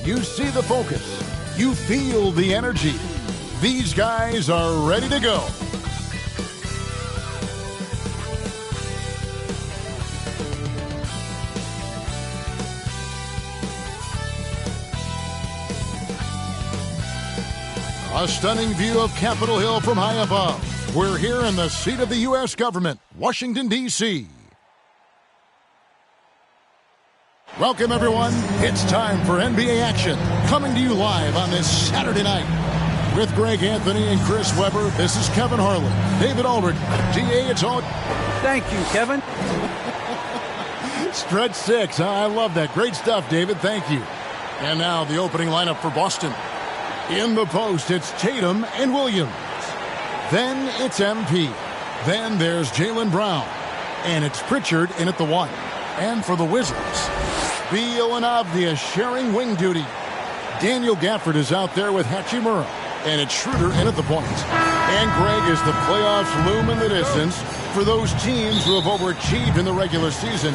You see the focus. You feel the energy. These guys are ready to go. A stunning view of Capitol Hill from high above. We're here in the seat of the U.S. government, Washington, D.C. Welcome, everyone. It's time for NBA action. Coming to you live on this Saturday night. With Greg Anthony and Chris Webber, this is Kevin Harlan. David Aldridge. GA, it's all... Thank you, Kevin. Stretch 6. I love that. Great stuff, David. Thank you. And now the opening lineup for Boston. In the post, it's Tatum and Williams. Then it's MP. Then there's Jaylen Brown. And it's Pritchard in at the 1. And for the Wizards, Beal and Avdia sharing wing duty. Daniel Gafford is out there with Hachimura. And it's Schroeder in at the point. And Greg, is the playoffs loom in the distance for those teams who have overachieved in the regular season,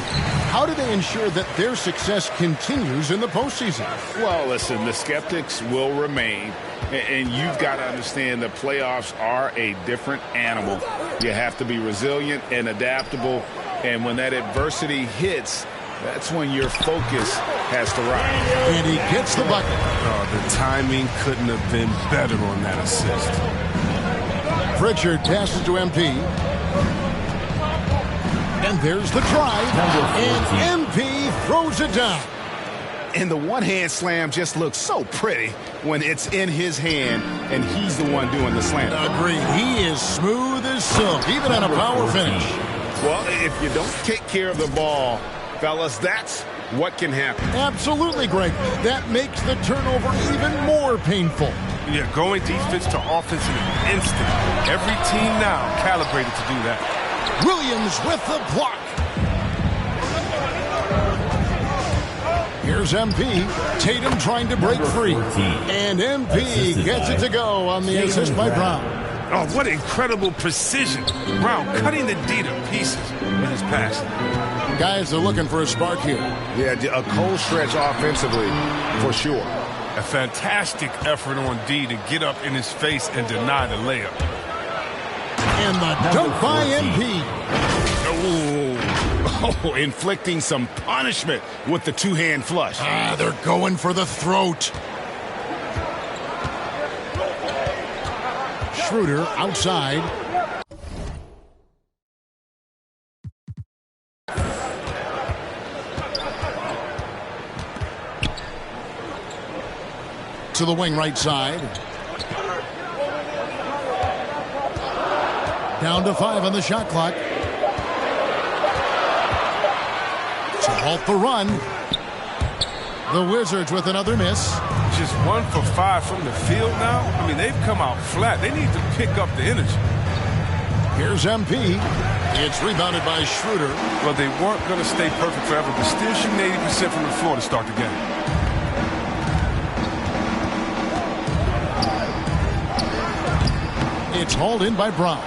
how do they ensure that their success continues in the postseason? Well, listen, the skeptics will remain, and you've got to understand the playoffs are a different animal. You have to be resilient and adaptable, and when that adversity hits, that's when your focus has to rise. And he gets the bucket. Oh, the timing couldn't have been better on that assist. Pritchard passes to MP. And there's the drive. And MP throws it down. And the one-hand slam just looks so pretty when it's in his hand and he's the one doing the slam. Agreed. He is smooth as silk, even on a power finish. Well, if you don't take care of the ball, fellas, that's what can happen. Absolutely, Greg. That makes the turnover even more painful. Yeah, going defense to offense in an instant. Every team now calibrated to do that. Williams with the block. Here's MP. Tatum trying to break free. And MP gets it to go on the assist by Brown. Oh, what incredible precision. Brown cutting the D to pieces with his pass. Guys are looking for a spark here. Yeah, a cold stretch offensively, for sure. A fantastic effort on D to get up in his face and deny the layup. And the dunk by MP. Oh, inflicting some punishment with the two-hand flush. They're going for the throat. Schroeder outside. To the wing right side. Down to 5 on the shot clock. To halt the run. The Wizards with another miss. Just 1 for 5 from the field now. I mean, they've come out flat. They need to pick up the energy. Here's MP. It's rebounded by Schroeder. Well, they weren't going to stay perfect forever, but still shooting 80% from the floor to start the game. It's hauled in by Brown.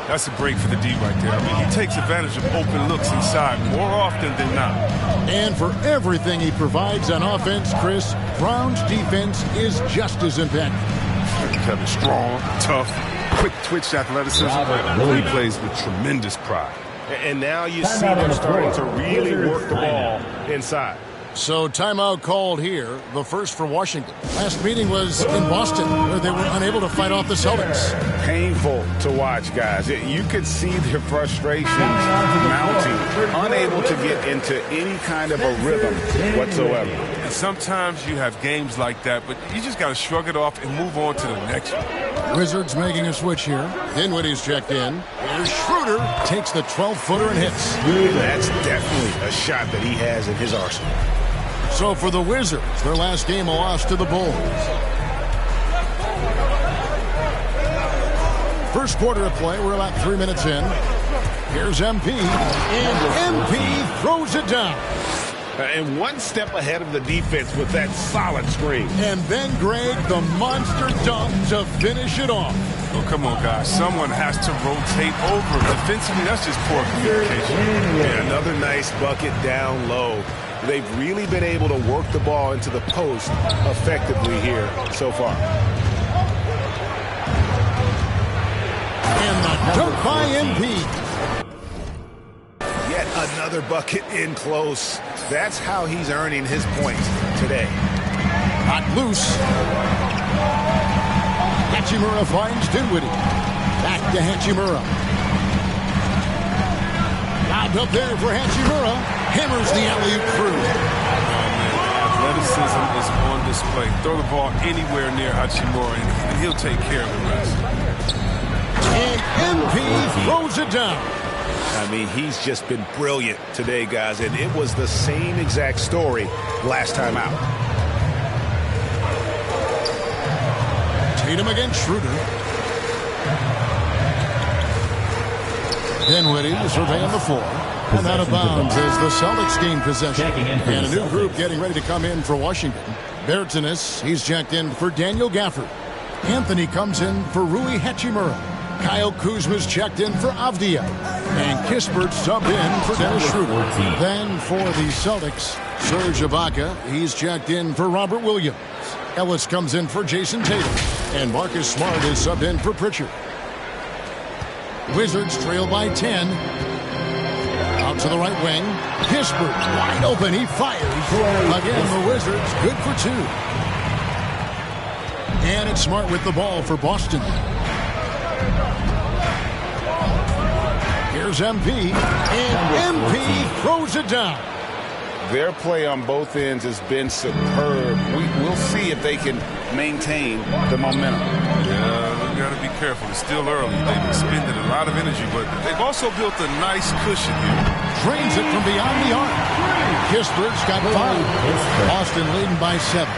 That's a break for the D right there. I mean, he takes advantage of open looks inside more often than not. And for everything he provides on offense, Chris, Brown's defense is just as impactful. Kevin, strong, tough, quick twitch athleticism. He plays with tremendous pride. And now you see them starting to really work the ball inside. So timeout called here, the first for Washington. Last meeting was in Boston, where they were unable to fight off the Celtics. Painful to watch, guys. You could see their frustrations mounting, unable to get into any kind of a rhythm whatsoever. And sometimes you have games like that, but you just got to shrug it off and move on to the next one. Wizards making a switch here. Dinwiddie's checked in. Here's Schroeder. Takes the 12-footer and hits. That's definitely a shot that he has in his arsenal. So for the Wizards, their last game a loss to the Bulls. First quarter of play, we're about 3 minutes in. Here's MP, and MP throws it down. And one step ahead of the defense with that solid screen. And then, Greg, the monster dunk to finish it off. Oh, come on, guys. Someone has to rotate over. Defensively, that's just poor communication. And another nice bucket down low. they've really been able to work the ball into the post effectively here so far. And the dunk by MP. Yet another bucket in close. That's how he's earning his points today. Not loose. Hachimura finds Dinwiddie. Back to Hachimura. Lobbed up there for Hachimura. Hammers the alley-oop through. Athleticism is on display. Throw the ball anywhere near Hachimura, and he'll take care of the rest. And MP throws it down. I mean, he's just been brilliant today, guys, and it was the same exact story last time out. Tatum against Schroeder. Dinwiddie surveying the floor. And out of bounds as the Celtics gain possession. And a new group getting ready to come in for Washington. Bertanis, he's checked in for Daniel Gafford. Anthony comes in for Rui Hachimura. Kyle Kuzma's checked in for Avdia. And Kispert subbed in for Dennis Schroeder. Then for the Celtics, Serge Ibaka, he's checked in for Robert Williams. Ellis comes in for Jason Tatum. And Marcus Smart is subbed in for Pritchard. Wizards trail by 10. Out to the right wing. Kispert wide open. He fires. Again, the Wizards good for 2. And it's Smart with the ball for Boston. Here's MP. And MP throws it down. Their play on both ends has been superb. We'll see if they can maintain the momentum. Yeah, we got to be careful. It's still early. They've expended a lot of energy, but they've also built a nice cushion here. Drains it from beyond the arc. Kispert's got 5. Boston leading by 7.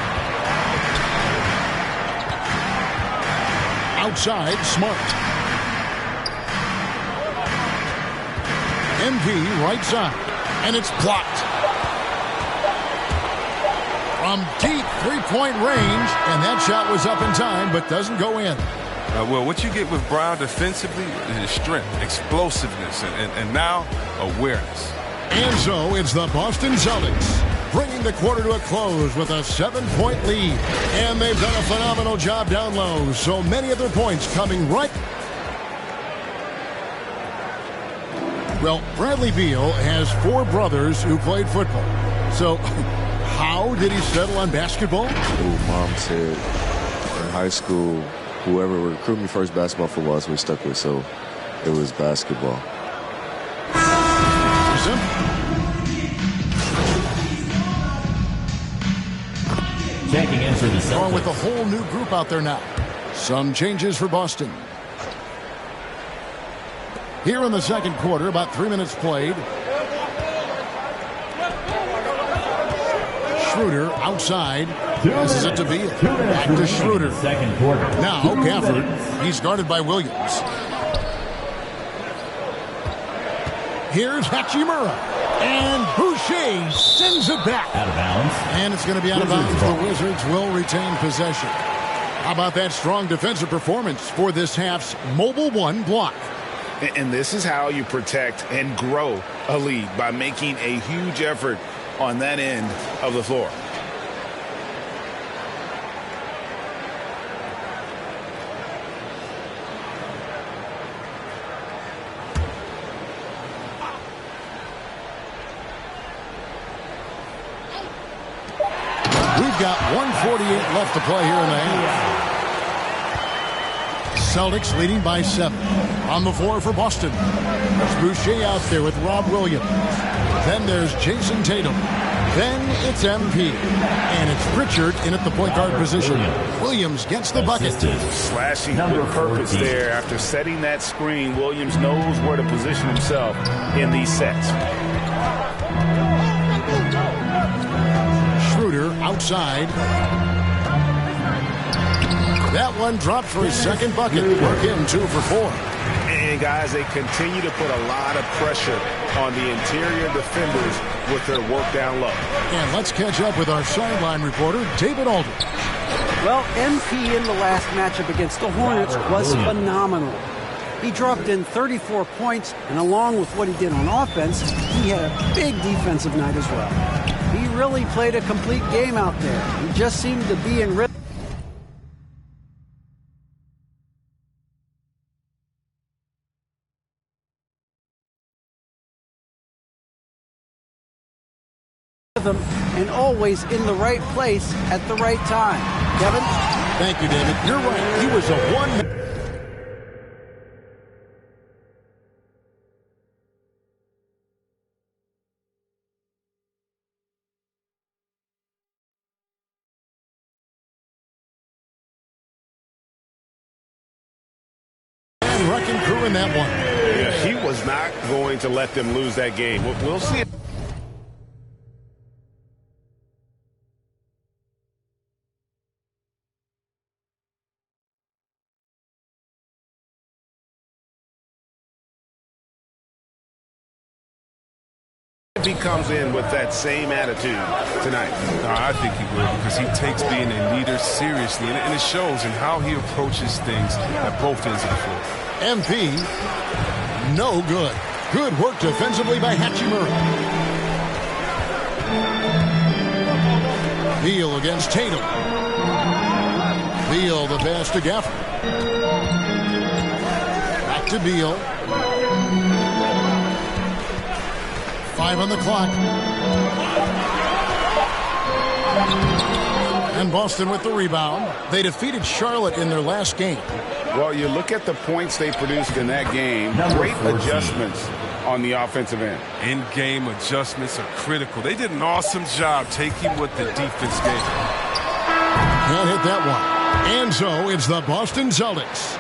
Outside, Smart. MP right side. And it's blocked. From deep three-point range, and that shot was up in time, but doesn't go in. Well, what you get with Brown defensively is strength, explosiveness, and now awareness. And so it's the Boston Celtics bringing the quarter to a close with a 7-point lead. And they've done a phenomenal job down low. So many of their points coming right. Well, Bradley Beal has 4 brothers who played football. So how did he settle on basketball? Mom said in high school, whoever would recruit me first, basketball, football, that's what we stuck with. So it was basketball. Checking in for the Celtics. Going with a whole new group out there now. Some changes for Boston. Here in the second quarter, about 3 minutes played. Schroeder outside. This is it to Beal. Back to Schroeder. Now Gafford. He's guarded by Williams. Here's Hachimura. And Boucher sends it back. Out of bounds. And it's going to be out of bounds. The Wizards will retain possession. How about that strong defensive performance for this half's Mobile One block? And this is how you protect and grow a lead, by making a huge effort on that end of the floor. We've got 1:48 left to play here in the half. Celtics leading by 7. On the floor for Boston. There's Boucher out there with Rob Williams. Then there's Jason Tatum. Then it's MP. And it's Pritchard in at the point guard position. Williams gets the bucket. Slashing with purpose there. After setting that screen, Williams knows where to position himself in these sets. Schroeder outside. That one dropped for his second bucket. Work in 2 for 4. And guys, they continue to put a lot of pressure on the interior defenders with their work down low. And let's catch up with our sideline reporter, David Aldridge. Well, MP in the last matchup against the Hornets was phenomenal. He dropped in 34 points, and along with what he did on offense, he had a big defensive night as well. He really played a complete game out there. He just seemed to be in rhythm. And always in the right place at the right time. Kevin? Thank you, David. You're right. He was a one-man. Wrecking crew in that one. Yeah, he was not going to let them lose that game. We'll see. If he comes in with that same attitude tonight. I think he will, because he takes being a leader seriously, and it shows in how he approaches things at both ends of the floor. MP, no good. Good work defensively by Hachimura. Beal against Tatum. Beal the pass to Gafford. Back to Beal. 5 on the clock. And Boston with the rebound. They defeated Charlotte in their last game. Well, you look at the points they produced in that game. Great adjustments on the offensive end. In-game adjustments are critical. They did an awesome job taking what the defense gave them. Can't hit that one. And so it's the Boston Celtics.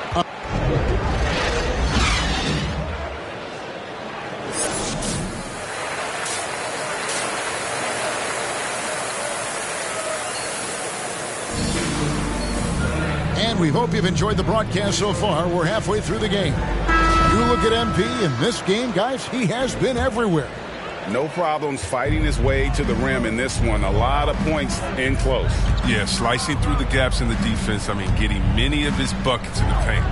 And we hope you've enjoyed the broadcast so far. We're halfway through the game. You look at MP in this game, guys, he has been everywhere. No problems fighting his way to the rim in this one. A lot of points in close. Yeah, slicing through the gaps in the defense. I mean, getting many of his buckets in the paint.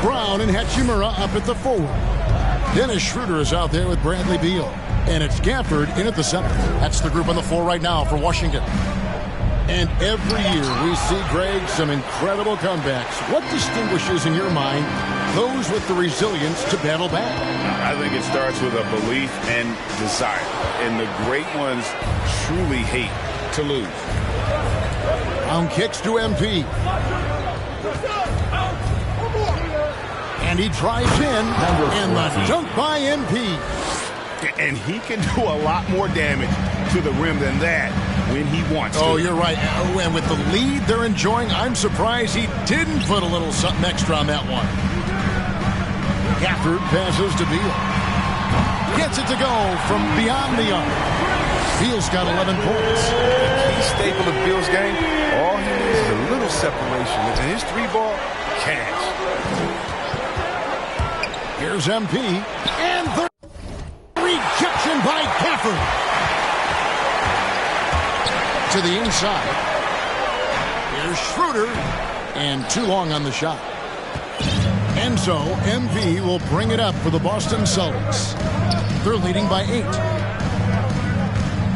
Brown and Hachimura up at the forward. Dennis Schroeder is out there with Bradley Beal. And it's Gafford in at the center. That's the group on the floor right now for Washington. And every year we see, Greg, some incredible comebacks. What distinguishes, in your mind, those with the resilience to battle back? I think it starts with a belief and desire. And the great ones truly hate to lose. Brown kicks to MP. And he drives in. And the dunk by MP. And he can do a lot more damage to the rim than that when he wants to. Oh, you're right. And with the lead they're enjoying, I'm surprised he didn't put a little something extra on that one. Gafford passes to Beal. Gets it to go from beyond the arc. Beal's got 11 points. The key staple of Beal's game, all he needs is a little separation. Into his three ball, cash. Here's MP. And the rejection by Gafford. To the inside. Here's Schroeder. And too long on the shot. And so MP will bring it up for the Boston Celtics. They're leading by 8.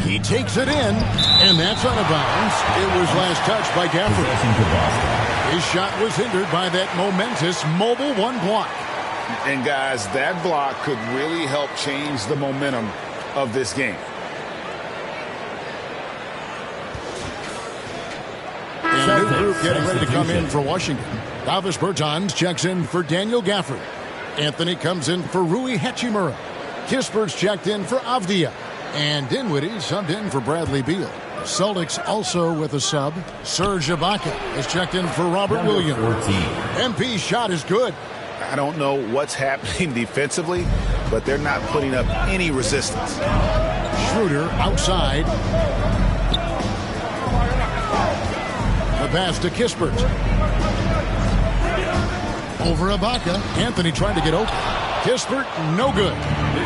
He takes it in, and that's out of bounds. It was last touched by Gafford. His shot was hindered by that momentous mobile one block. And guys, that block could really help change the momentum of this game. And a new group getting ready to come in for Washington. Davis Bertans checks in for Daniel Gafford. Anthony comes in for Rui Hachimura. Kispert's checked in for Avdia. And Dinwiddie subbed in for Bradley Beal. Celtics also with a sub. Serge Ibaka is checked in for Robert Williams. MP's shot is good. I don't know what's happening defensively, but they're not putting up any resistance. Schroeder outside. The pass to Kispert. Over Ibaka. Anthony trying to get open. Kispert, no good.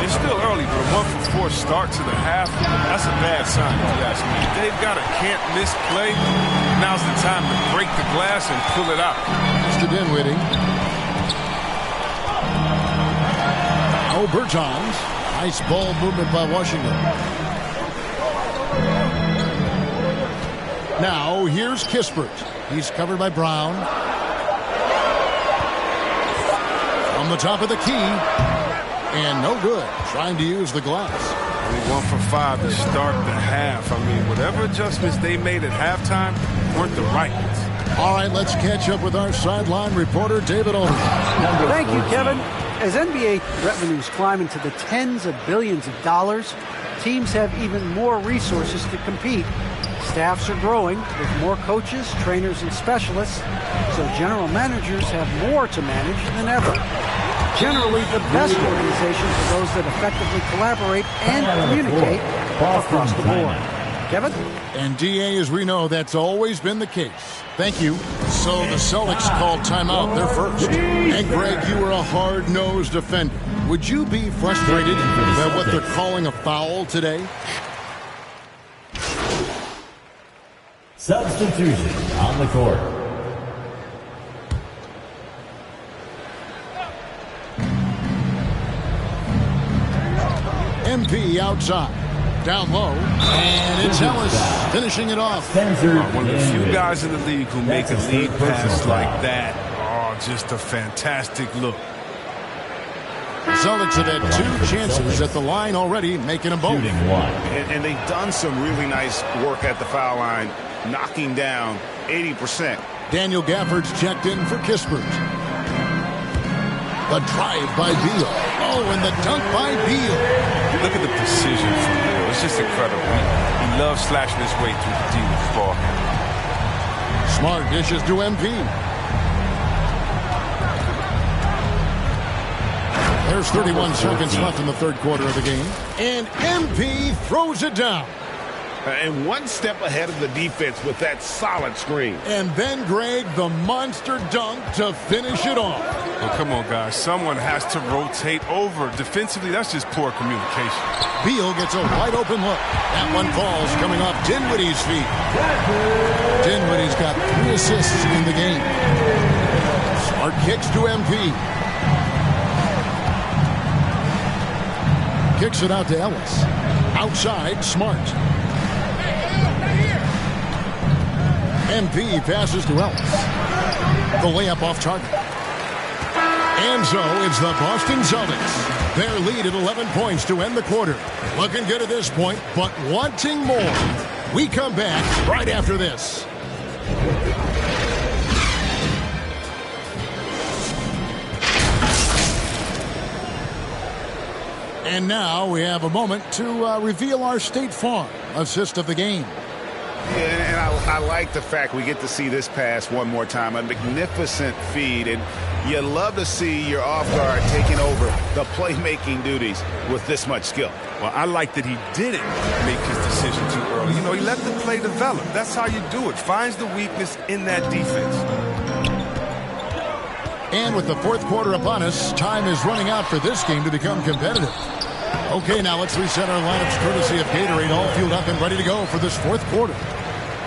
It's still early, but a 1-for-4 start to the half, that's a bad sign, if you ask me. They've got a can't-miss play. Now's the time to break the glass and pull it out. Mr. Dinwiddie. Bertans. Nice ball movement by Washington. Now, here's Kispert. He's covered by Brown. From the top of the key. And no good. Trying to use the glass. Only 1 for 5 to start the half. I mean, whatever adjustments they made at halftime weren't the right ones. All right, let's catch up with our sideline reporter, David Olney. Thank you, Kevin. As NBA revenues climb into the tens of billions of dollars, teams have even more resources to compete. Staffs are growing with more coaches, trainers, and specialists, so general managers have more to manage than ever. Generally, the best organizations are those that effectively collaborate and communicate across the board. Kevin? And DA, as we know, that's always been the case. Thank you. So the Celtics called timeout. They're first. And Greg, you were a hard-nosed defender. Would you be frustrated at what they're calling a foul today? Substitution on the court. MP outside. Down low. And it's Ellis finishing it off. One of the few guys in the league who make a lead pass like that. Oh, just a fantastic look. The Celtics have had 2 chances at the line already, making them both. And they've done some really nice work at the foul line, knocking down 80%. Daniel Gafford's checked in for Kispert. The drive by Beal. Oh, and the dunk by Beal. Look at the precision from Beal. It's just incredible. He loves slashing his way through the D with the ball. Smart dishes to MP. There's 31 seconds left in the third quarter of the game. And MP throws it down. And one step ahead of the defense with that solid screen. And then, Greg, the monster dunk to finish it off. Well, come on, guys. Someone has to rotate over. Defensively, that's just poor communication. Beal gets a wide-open look. That one falls coming off Dinwiddie's feet. Dinwiddie's got 3 assists in the game. Smart kicks to MP. Kicks it out to Ellis. Outside, Smart. MP passes to Ellis. The layup off target. And so it's the Boston Celtics. Their lead at 11 points to end the quarter. Looking good at this point, but wanting more. We come back right after this. And now we have a moment to reveal our State Farm assist of the game. And I like the fact we get to see this pass one more time. A magnificent feed. And you love to see your off guard taking over the playmaking duties with this much skill. Well, I like that he didn't make his decision too early. You know, he let the play develop. That's how you do it. Finds the weakness in that defense. And with the fourth quarter upon us, time is running out for this game to become competitive. Okay, now let's reset our lineups courtesy of Gatorade, all fueled up and ready to go for this fourth quarter.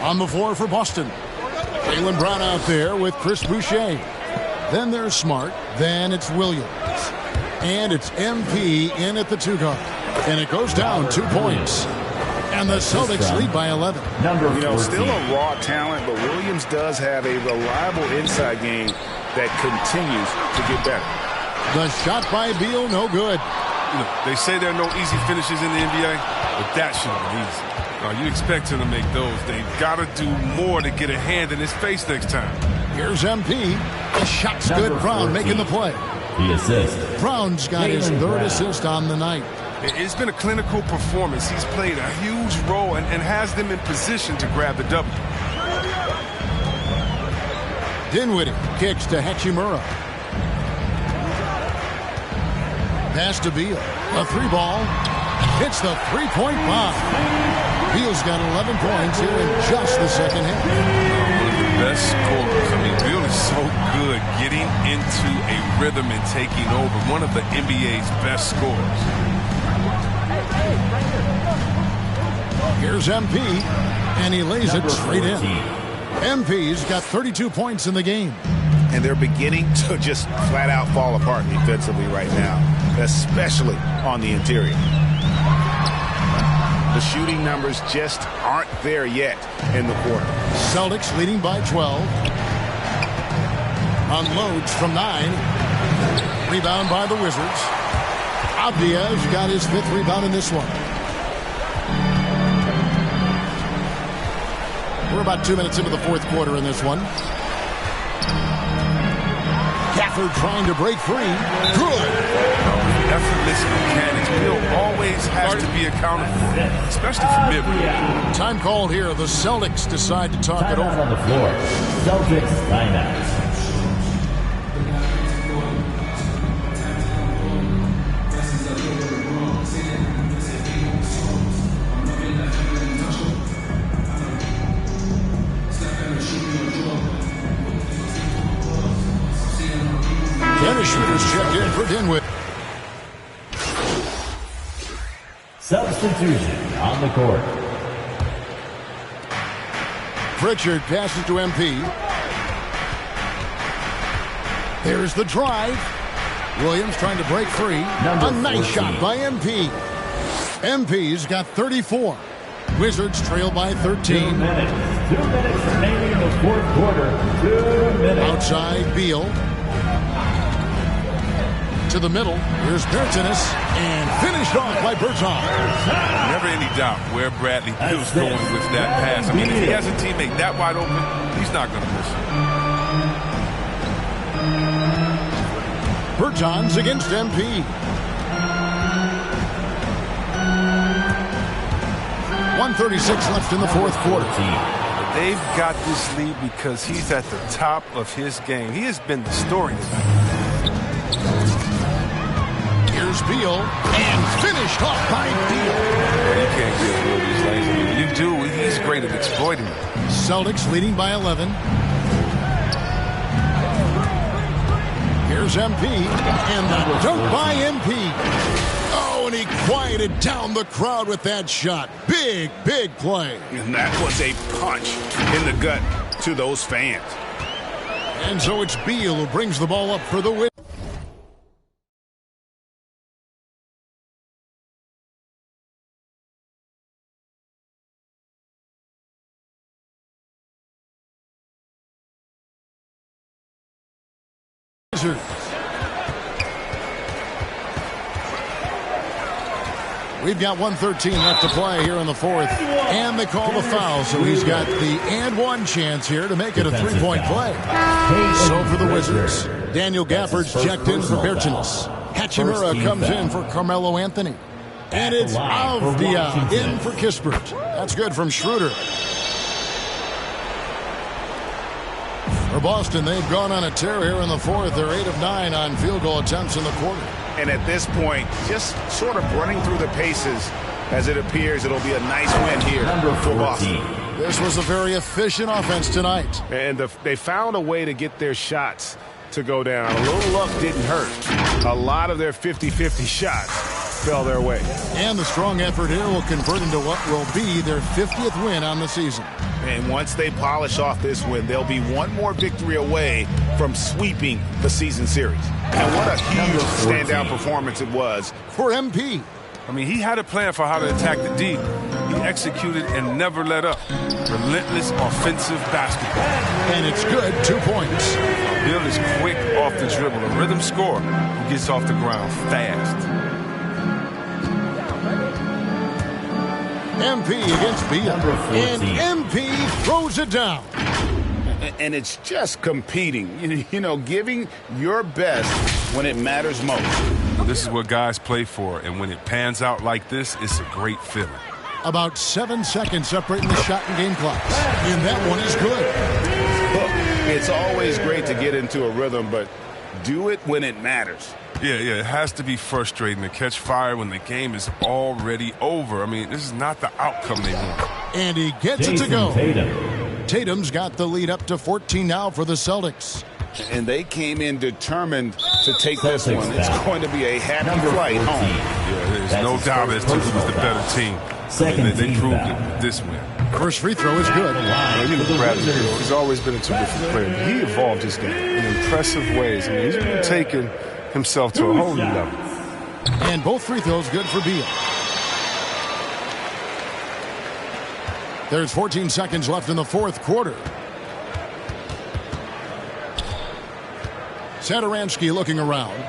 On the floor for Boston, Jaylen Brown out there with Chris Boucher. Then there's Smart. Then it's Williams. And it's MP in at the 2 guard. And it goes down 2 points. And the Celtics lead by 11. You know, still a raw talent, but Williams does have a reliable inside game that continues to get better. The shot by Beal, no good. You know, they say there are no easy finishes in the NBA, but that should have been easy. You expect him to make those. They've got to do more to get a hand in his face next time. Here's MP. The shot's good. Brown making the play. The assist. Brown's got his 3rd assist on the night. It's been a clinical performance. He's played a huge role and has them in position to grab the W. Dinwiddie kicks to Hachimura. Pass to Beal. A 3-ball. Hits the 3-point bomb. Beal's got 11 points here in just the second half. One of the best scorers. I mean, Beal is so good getting into a rhythm and taking over. One of the NBA's best scorers. Here's MP, and he lays it straight in. MP's got 32 points in the game. And they're beginning to just flat out fall apart defensively right now, especially on the interior. The shooting numbers just aren't there yet in the quarter. Celtics leading by 12. Unloads from 9. Rebound by the Wizards. Abdias got his 5th rebound in this one. We're about 2 minutes into the 4th quarter in this one. Gafford trying to break free. Good. Effortless mechanics. Bill always has to be accounted for, especially from mid-range. Time called here. The Celtics decide to talk it Timeout over. on the floor. Celtics timeout. Dennis Schroeder's checked in for Dinwiddie. Substitution on the court. Pritchard passes to MP. There's the drive. Williams trying to break free. Number A nice 14. shot by MP. MP's got 34. Wizards trail by 13. 2 minutes. 2 minutes remaining in the 4th quarter. 2 minutes. Outside Beal. To the middle. Here's Bertans. And finished off by Bertans. Never any doubt where Bradley Beal's going with that pass. I mean, if he has a teammate that wide open, he's not going to miss it. Bertans against MP. 1:36 left in the 4th quarter. They've got this lead because he's at the top of his game. He has been the story tonight. Here's Beal, and finished off by Beal. You can't give Will these lanes. I mean, when you do, he's great at exploiting it. Celtics leading by 11. Here's MP, and the dunk by MP. Oh, and he quieted down the crowd with that shot. Big, big play. And that was a punch in the gut to those fans. And so it's Beal who brings the ball up for the win. We've got 1:13 left to play here in the 4th, and they call the foul, so he's got the and one chance here to make it a 3-point play. So for the Wizards, Daniel Gafford's checked in for Bertans. Hachimura comes in for Carmelo Anthony. And it's Avdia in for Kispert. That's good from Schroeder. For Boston, they've gone on a tear here in the 4th. They're 8 of 9 on field goal attempts in the quarter. And at this point, just sort of running through the paces as it appears it'll be a nice win here for Boston. This was a very efficient offense tonight. And they found a way to get their shots to go down. A little luck didn't hurt. A lot of their 50-50 shots fell their way. And the strong effort here will convert into what will be their 50th win on the season. And once they polish off this win, they'll be one more victory away from sweeping the season series. And what a huge standout performance it was for MP. I mean, he had a plan for how to attack the D. He executed and never let up. Relentless offensive basketball. And it's good, 2 points. Bill is quick off the dribble, a rhythm scorer who gets off the ground fast. MP against Beal. And MP throws it down. And it's just competing, you know, giving your best when it matters most. This is what guys play for, and when it pans out like this, it's a great feeling. About 7 seconds separating the shot and game clocks. And that one is good. Look, it's always great to get into a rhythm, but do it when it matters. Yeah, it has to be frustrating to catch fire when the game is already over. I mean, this is not the outcome they want. And he gets it to go. Tatum. Tatum's got the lead up to 14 now for the Celtics. And they came in determined to take this one. It's going to be a happy flight home. Yeah, there's no doubt as to who's the better team. They proved it this win. First free throw is good. You know, Bradley, he's always been a terrific player. He evolved his game in impressive ways. I mean, he's been taking himself to a whole new level. And both free throws good for Beal. There's 14 seconds left in the fourth quarter. Satoransky looking around.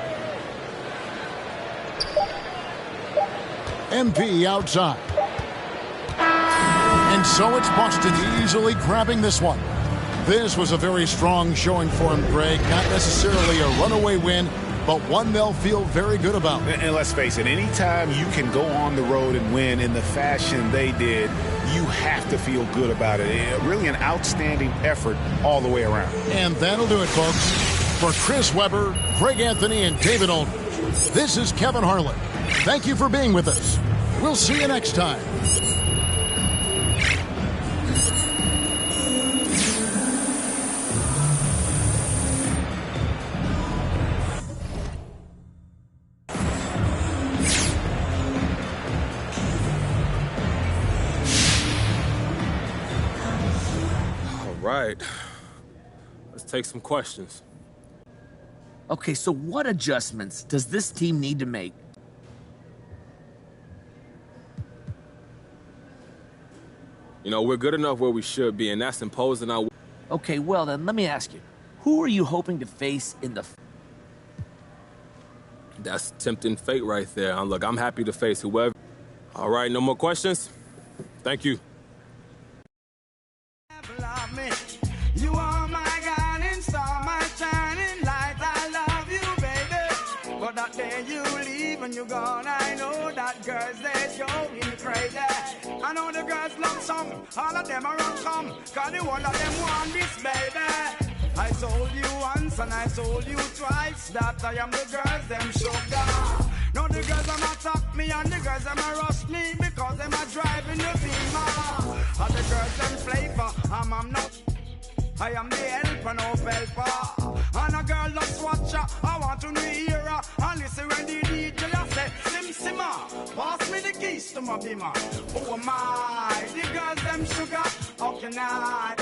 MP outside. And so it's Boston easily grabbing this one. This was a very strong showing for him, Greg. Not necessarily a runaway win, but one they'll feel very good about. And let's face it, anytime you can go on the road and win in the fashion they did, you have to feel good about it. Really an outstanding effort all the way around. And that'll do it, folks. For Chris Webber, Greg Anthony, and David Aldridge, this is Kevin Harlan. Thank you for being with us. We'll see you next time. Right. Let's take some questions. Okay, so what adjustments does this team need to make? You know, we're good enough where we should be, and that's imposing our... Okay, well then, let me ask you. Who are you hoping to face in the... That's tempting fate right there. Look, I'm happy to face whoever... All right, no more questions? Thank you. You are my guiding star, my shining light. I love you, baby. But that day you leave and you're gone, I know that girls, they're going crazy. I know the girls love some, all of them are on come, cause the one of them want this, baby. I told you once and I told you twice that I am the girls, them sugar. No, the girls them attack me and the girls them rush me because them are driving the beamer. And the girls them flavor, I'm not. I am the helper, no helper. And a girl loves watcher, I want to hear her. And listen when the DJ I say, Sim Simmer, pass me the keys to my beamer. Oh my, the girls them sugar, how can I?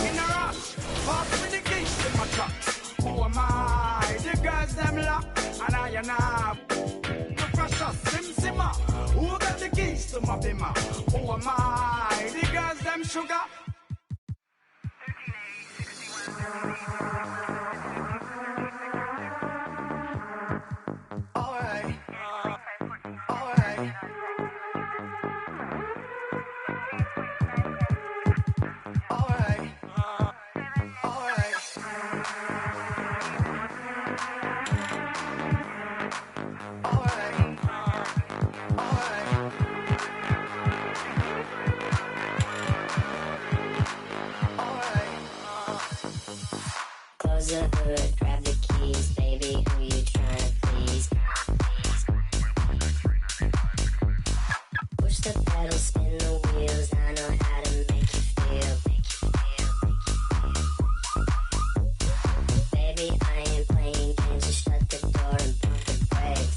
In a rush, pass me the keys to my truck. Oh my, the girls them lock, and I the precious Sim Simmer, who got the keys to my beamer? Oh my, the girls them sugar. Close the hood, grab the keys, baby, who you trying to please? Push the pedal, spin the wheels, I know how to make you feel. Baby, I ain't playing games, just shut the door and pump the brakes.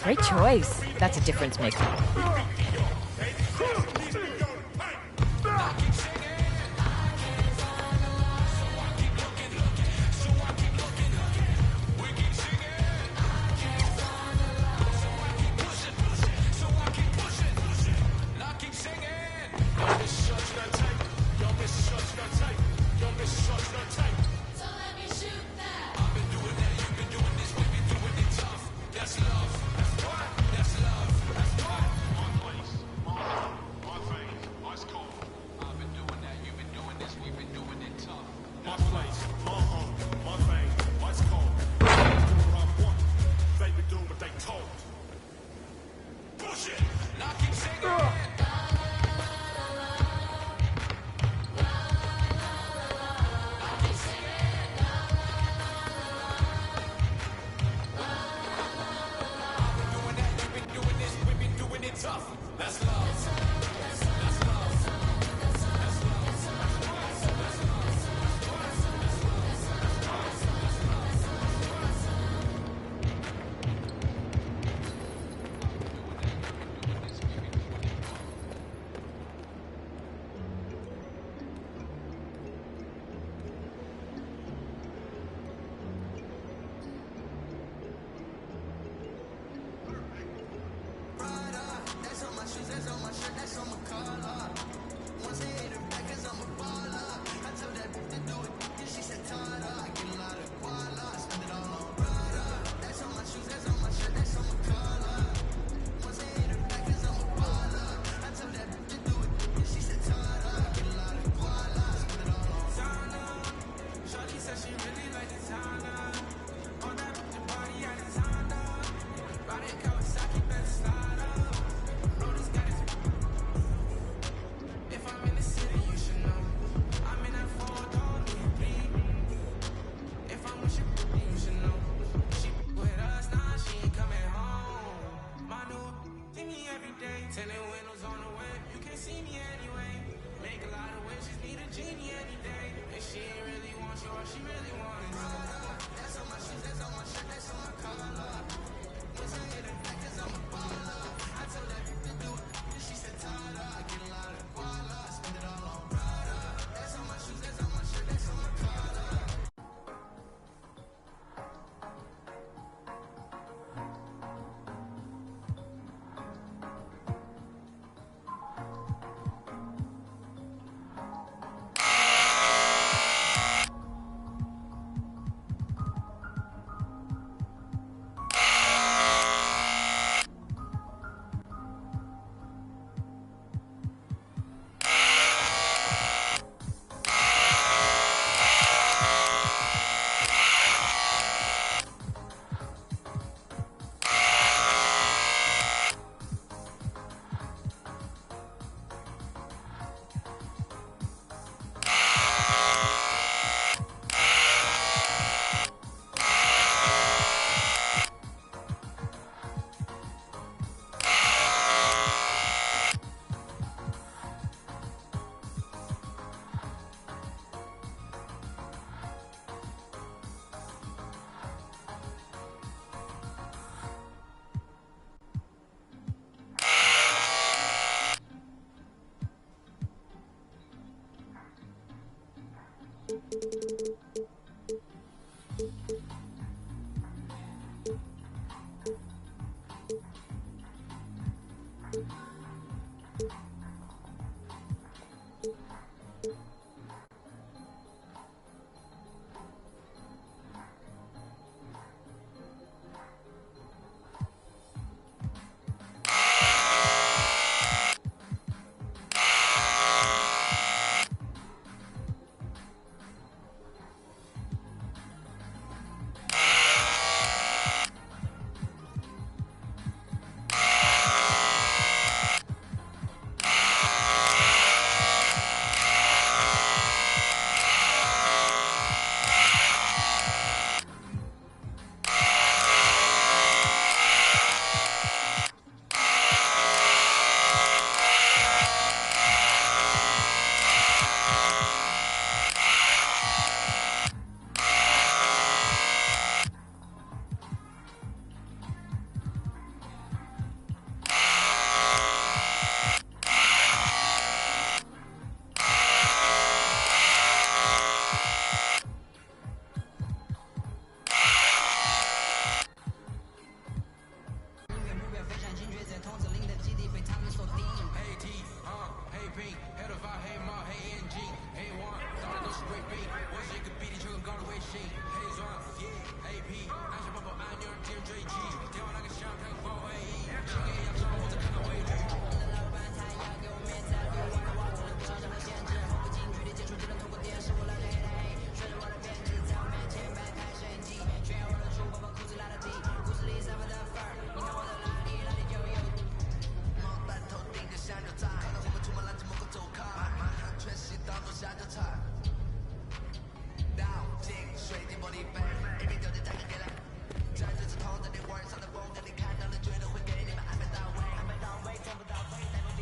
Great choice. That's a difference maker.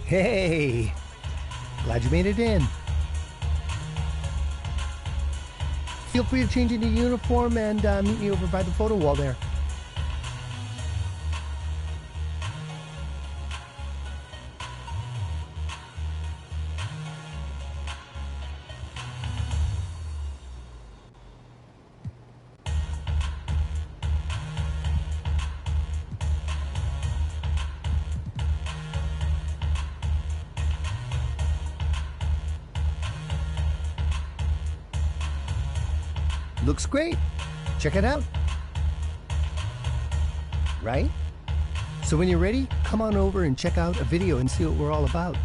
Hey, glad you made it in. Feel free to change into uniform and meet me over by the photo wall there. Looks great. Check it out. Right? So when you're ready, come on over and check out a video and see what we're all about.